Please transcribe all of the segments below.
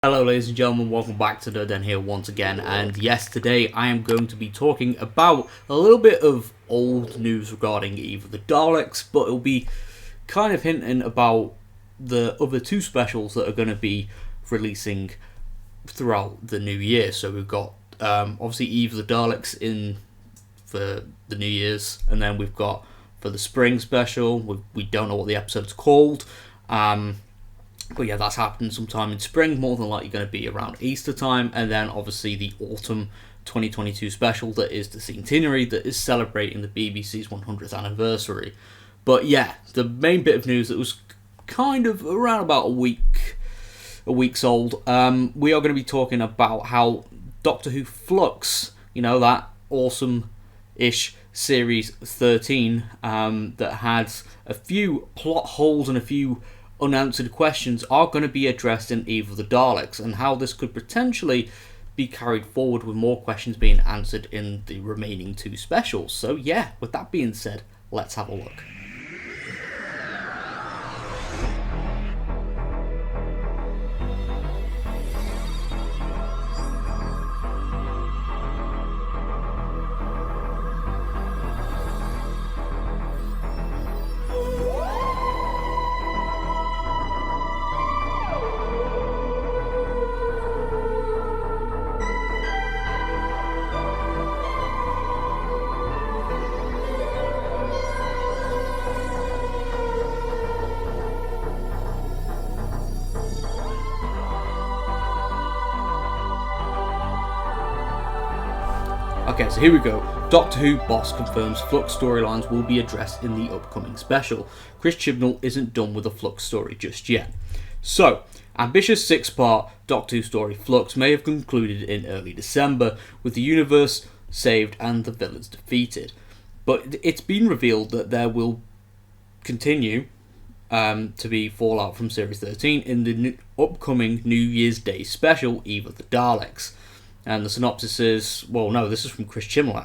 Hello ladies and gentlemen, welcome back to Den here once again, and yes, today I am going to be talking about a little bit of old news regarding either the Daleks, but it'll be kind of hinting about the other two specials that are going to be releasing throughout the new year. So we've got obviously Eve of the Daleks in for the New Year's, and then we've got for the spring special, we don't know what the episode's called, but yeah, that's happening sometime in spring, more than likely going to be around Easter time. And then obviously the autumn 2022 special that is the centenary, that is celebrating the BBC's 100th anniversary. But yeah, the main bit of news that was kind of around about a week's old, we are going to be talking about how Doctor Who Flux, that awesome-ish series 13 that had a few plot holes and a few unanswered questions, are going to be addressed in Eve of the Daleks, and how this could potentially be carried forward with more questions being answered in the remaining two specials. So yeah, with that being said, let's have a look. Okay, so here we go. Doctor Who boss confirms Flux storylines will be addressed in the upcoming special. Chris Chibnall isn't done with the Flux story just yet. So, ambitious 6-part Doctor Who story Flux may have concluded in early December, with the universe saved and the villains defeated. But it's been revealed that there will continue to be fallout from Series 13 in the upcoming New Year's Day special, Eve of the Daleks. And the synopsis is, well, no, this is from Chris Chibnall,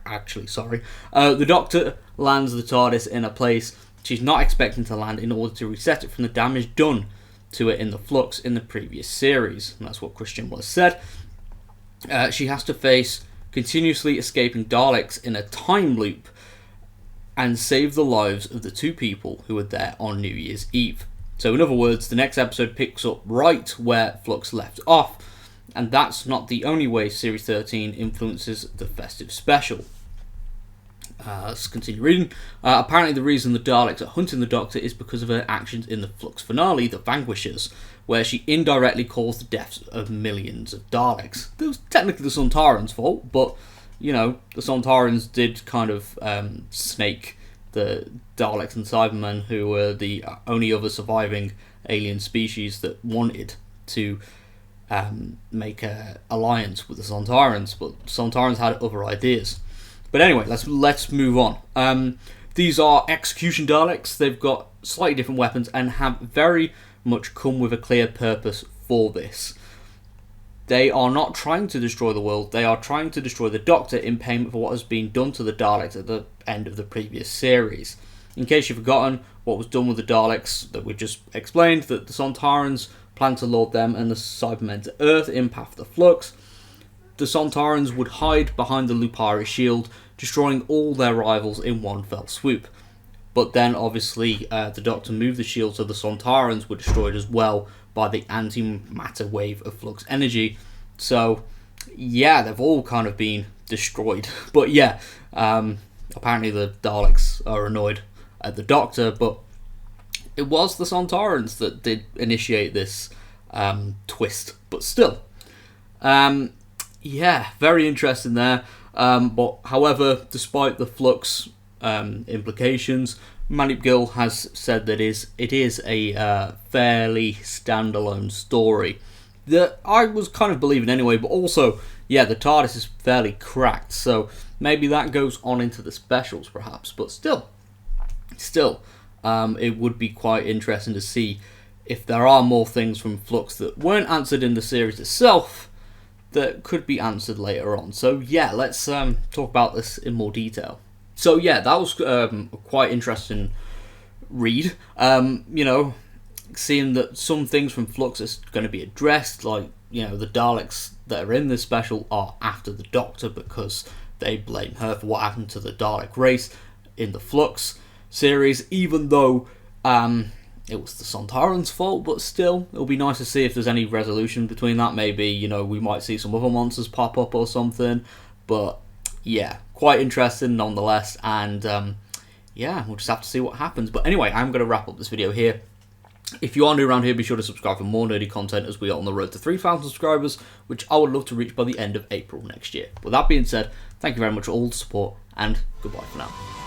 actually, sorry. The Doctor lands the Tardis in a place she's not expecting to land in order to reset it from the damage done to it in the Flux in the previous series. And that's what Chris Chibnall has said. She has to face continuously escaping Daleks in a time loop and save the lives of the two people who were there on New Year's Eve. So in other words, the next episode picks up right where Flux left off. And that's not the only way Series 13 influences the festive special. Let's continue reading. Apparently the reason the Daleks are hunting the Doctor is because of her actions in the Flux finale, The Vanquishers, where she indirectly caused the deaths of millions of Daleks. It was technically the Sontarans' fault, but, the Sontarans did kind of snake the Daleks and Cybermen, who were the only other surviving alien species that wanted to make an alliance with the Sontarans, but Sontarans had other ideas. But anyway, let's move on. These are execution Daleks. They've got slightly different weapons and have very much come with a clear purpose for this. They are not trying to destroy the world, they are trying to destroy the Doctor in payment for what has been done to the Daleks at the end of the previous series. In case you've forgotten what was done with the Daleks that we just explained, that the Sontarans plan to lord them and the Cybermen to Earth in Path of the Flux. The Sontarans would hide behind the Lupari shield, destroying all their rivals in one fell swoop. But then, obviously, the Doctor moved the shield so the Sontarans were destroyed as well by the antimatter wave of Flux energy. So, yeah, they've all kind of been destroyed. But yeah, apparently the Daleks are annoyed at the Doctor, but it was the Sontarans that did initiate this twist. But still, yeah, very interesting there. But however, despite the Flux implications, Manip Gill has said that it is a fairly standalone story that I was kind of believing anyway. But also, yeah, the TARDIS is fairly cracked, so maybe that goes on into the specials, perhaps. But still. It would be quite interesting to see if there are more things from Flux that weren't answered in the series itself that could be answered later on. So yeah, let's talk about this in more detail. So yeah, that was quite interesting read. seeing that some things from Flux is going to be addressed, like, you know, the Daleks that are in this special are after the Doctor because they blame her for what happened to the Dalek race in the Flux series, even though it was the Sontarans' fault, but still, it'll be nice to see if there's any resolution between that. Maybe, you know, we might see some other monsters pop up or something, but yeah, quite interesting nonetheless, and yeah, we'll just have to see what happens. But anyway, I'm going to wrap up this video here. If you are new around here, be sure to subscribe for more nerdy content as we are on the road to 3,000 subscribers, which I would love to reach by the end of April next year. With that being said, thank you very much for all the support, and goodbye for now.